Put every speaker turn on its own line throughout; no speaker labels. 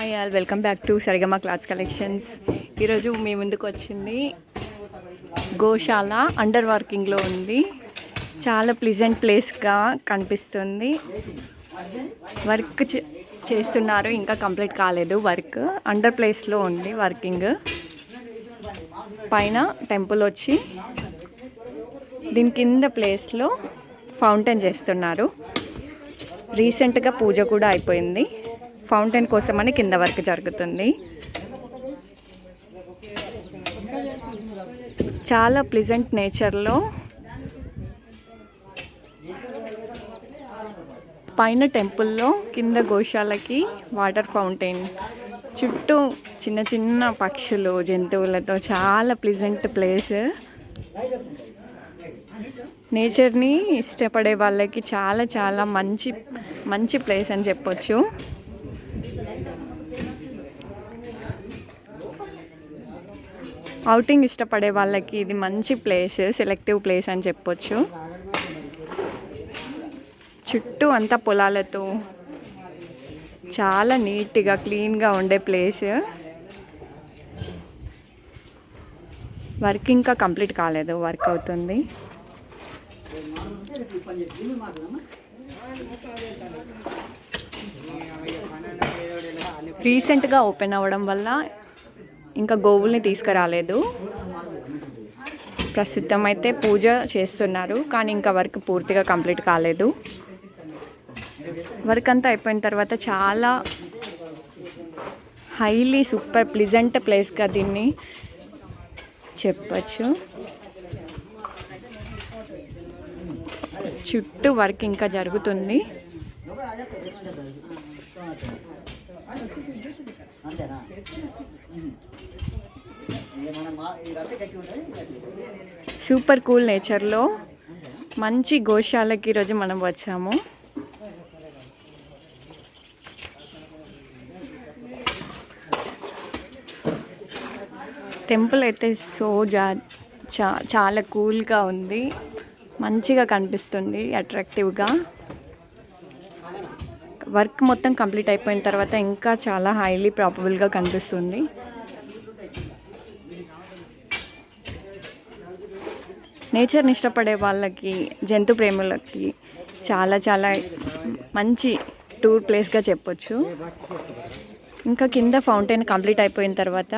Hi all, welcome back to Sarigama clothes collections. ఈరోజు మీ ముందుకు వచ్చింది గోశాల. అండర్ వర్కింగ్లో ఉంది. చాలా ప్లెజెంట్ ప్లేస్గా కనిపిస్తుంది. వర్క్ చేస్తున్నారు, ఇంకా కంప్లీట్ కాలేదు. వర్క్ అండర్ ప్లేస్లో ఉంది వర్కింగ్. పైన టెంపుల్ వచ్చి దీని కింద ప్లేస్లో ఫౌంటైన్ చేస్తున్నారు. రీసెంట్గా పూజ కూడా అయిపోయింది. ఫౌంటైన్ కోసమని కింద వర్క్ జరుగుతుంది. చాలా ప్లెజెంట్ నేచర్లో పైన టెంపుల్లో కింద గోశాలకి వాటర్ ఫౌంటైన్, చుట్టూ చిన్న చిన్న పక్షులు జంతువులతో చాలా ప్లెజెంట్ ప్లేస్. నేచర్ని ఇష్టపడే వాళ్ళకి చాలా చాలా మంచి మంచి ప్లేస్ అని చెప్పొచ్చు. ఔటింగ్ ఇష్టపడే వాళ్ళకి ఇది మంచి ప్లేస్, సెలెక్టివ్ ప్లేస్ అని చెప్పొచ్చు. చుట్టూ అంతా పొలాలతో చాలా నీట్గా క్లీన్గా ఉండే ప్లేస్. వర్క్ ఇంకా కంప్లీట్ కాలేదు, వర్క్ అవుతుంది. రీసెంట్గా ఓపెన్ అవ్వడం వల్ల ఇంకా గోవుల్ని తీసుకురాలేదు. ప్రస్తుతం అయితే పూజ చేస్తున్నారు, కానీ ఇంకా వర్క్ పూర్తిగా కంప్లీట్ కాలేదు. వర్క్ అంతా అయిపోయిన తర్వాత చాలా హైలీ సూపర్ ప్లెజెంట్ ప్లేస్గా దీన్ని చెప్పచ్చు. చుట్టూ వర్క్ ఇంకా జరుగుతుంది. సూపర్ కూల్ నేచర్లో మంచి గోశాలకి ఈరోజు మనం వచ్చాము. టెంపుల్ అయితే చాలా కూల్గా ఉంది, మంచిగా కనిపిస్తుంది, అట్రాక్టివ్గా. వర్క్ మొత్తం కంప్లీట్ అయిపోయిన తర్వాత ఇంకా చాలా హైలీ ప్రాబబుల్గా కనిపిస్తుంది. నేచర్ని ఇష్టపడే వాళ్ళకి, జంతు ప్రేములకి చాలా చాలా మంచి టూర్ ప్లేస్గా చెప్పొచ్చు. ఇంకా కింద ఫౌంటైన్ కంప్లీట్ అయిపోయిన తర్వాత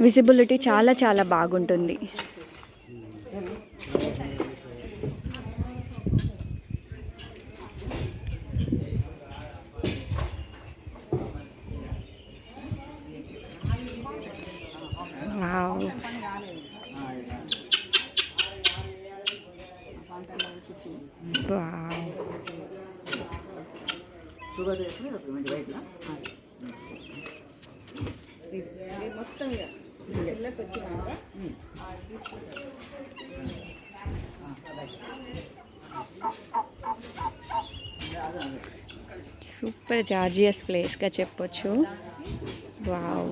విజిబిలిటీ చాలా చాలా బాగుంటుంది. వావ్, సూపర్ జార్జియస్ ప్లేస్గా చెప్పొచ్చు. వావ్.